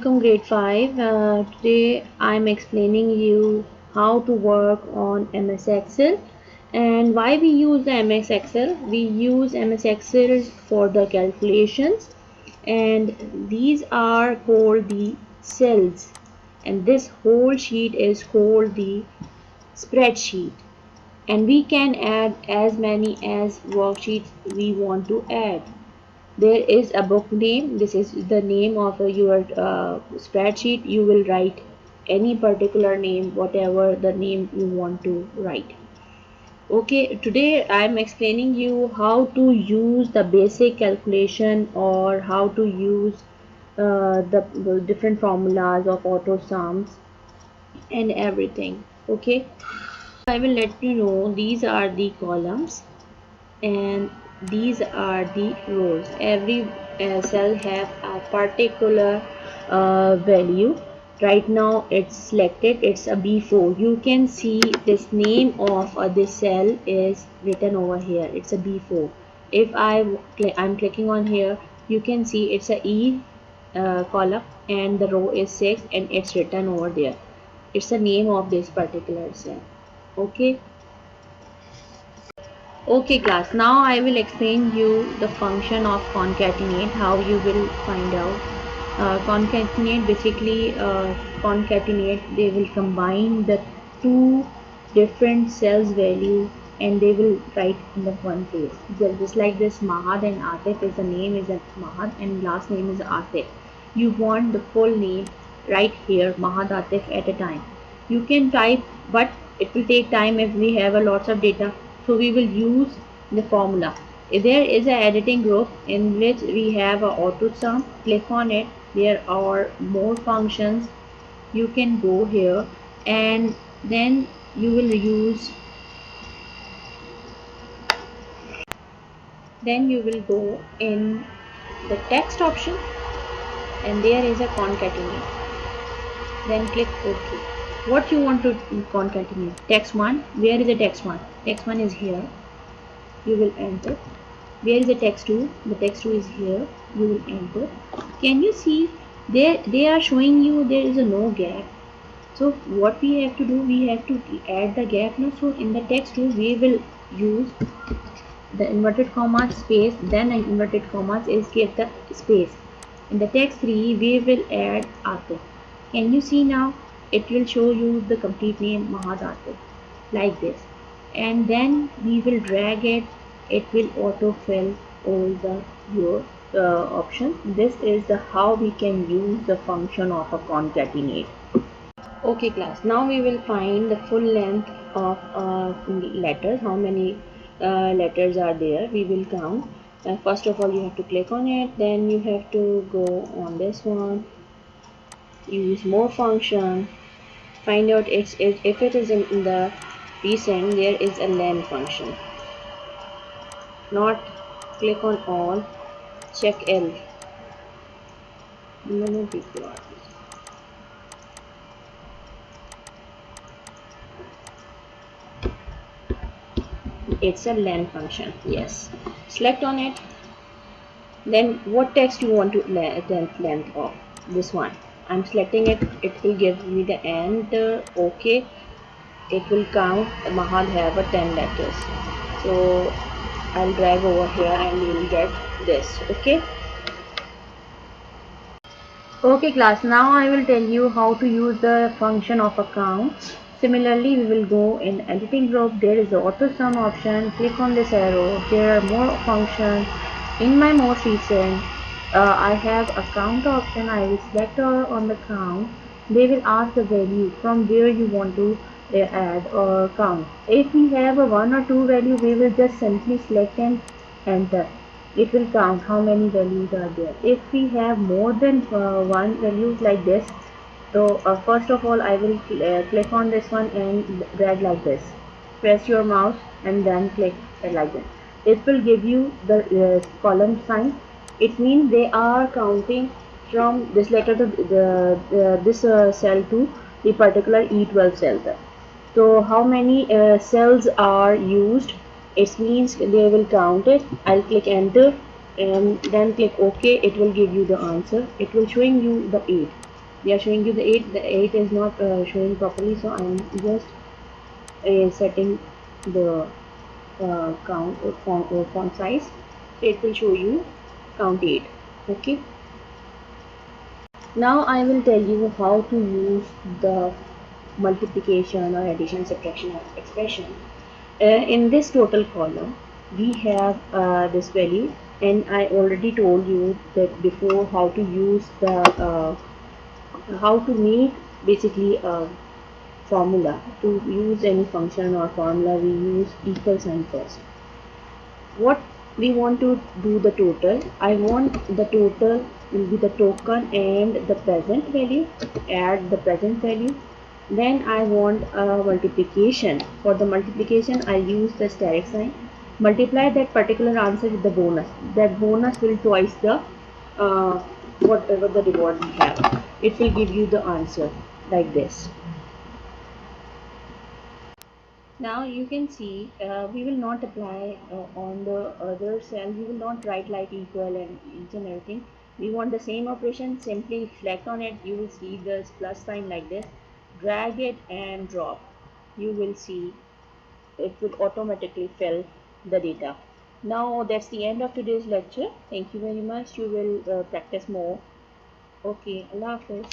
welcome grade 5. Today I'm explaining you how to work on MS Excel and why we use the MS Excel. We use MS Excel for the calculations, and these are called the cells, and this whole sheet is called the spreadsheet, and we can add as many as worksheets we want to add. There is a book name. This is the name of your spreadsheet. You will write any particular name, whatever the name you want to write. Okay, today I am explaining you how to use the basic calculation, or how to use the different formulas of auto sums and everything. Okay, I will let you know these are the columns and these are the rows. Every cell have a particular value. Right now it's selected, it's a B4. You can see this name of this cell is written over here. It's a B4. If I'm clicking on here, you can see it's a E column and the row is 6 and it's written over there. It's the name of this particular cell. Okay. Okay class, now I will explain you the function of concatenate, how you will find out. Concatenate, basically concatenate, they will combine the two different cells value and they will write in the one place. Just like this, Mahad and Atif is the name is Mahad and last name is Atif. You want the full name right here, Mahad Atif at a time. You can type, but it will take time if we have a lots of data, so we will use the formula. If there is an editing group in which we have a auto sum, click on it. There are more functions. You can go here and then you will use, then you will go in the text option and there is a concatenate. Then click OK. What you want to concatenate? Text 1. Where is the text 1? Text 1 is here. You will enter. Where is the text 2? The text 2 is here. You will enter. Can you see they are showing you there is a no gap. So what we have to do, we have to add the gap now. So in the text 2 we will use the inverted comma space, then an inverted commas is give the space. In the text 3 we will add Atif. Can you see now? It will show you the complete name Mahad Atif like this, and then we will drag it. It will autofill all the your options. This is the how we can use the function of a concatenate. Okay class, now we will find the full length of letters. How many letters are there? We will count. First of all, you have to click on it, then you have to go on this one, use more function, find out if it is in the recent, there is a len function. Not click on all, check L. It's a len function. Yes, select on it. Then what text you want to length of this one. I'm selecting it. It will give me the end. Okay, it will count. Mahad have a 10 letters, so I'll drag over here and you will get this. Okay. Okay class, now I will tell you how to use the function of a count. Similarly, we will go in editing group. There is the auto sum option. Click on this arrow. There are more functions. In my most recent, I have a count option. I will select on the count. They will ask the value from where you want to add or count. If we have a 1 or 2 value, we will just simply select and enter. It will count how many values are there. If we have more than one values like this, so first of all I will click on this one and drag like this. Press your mouse and then click like this. It will give you the column sign. It means they are counting from this letter to this cell to the particular E12 cell. So how many cells are used? It means they will count it. I'll click enter and then click OK. It will give you the answer. It will showing you the 8. We are showing you the 8. The 8 is not showing properly, so I'm just setting the count or font size. So it will show you count 8. Okay. Now I will tell you how to use the multiplication or addition subtraction expression. In this total column, we have this value, and I already told you that before how to use the how to make basically a formula. To use any function or formula, we use equal sign first. What we want to do the total, I want the total will be the token and the present value, add the present value. Then I want a multiplication. For the multiplication I use the steric sign, multiply that particular answer with the bonus. That bonus will twice the uh, whatever the reward we have, it will give you the answer like this. Now you can see we will not apply on the other cell, we will not write like equal and each and everything. We want the same operation, simply select on it, you will see this plus sign like this, drag it and drop. You will see it will automatically fill the data. Now that's the end of today's lecture. Thank you very much. You will practice more. Okay, Allah Hafiz.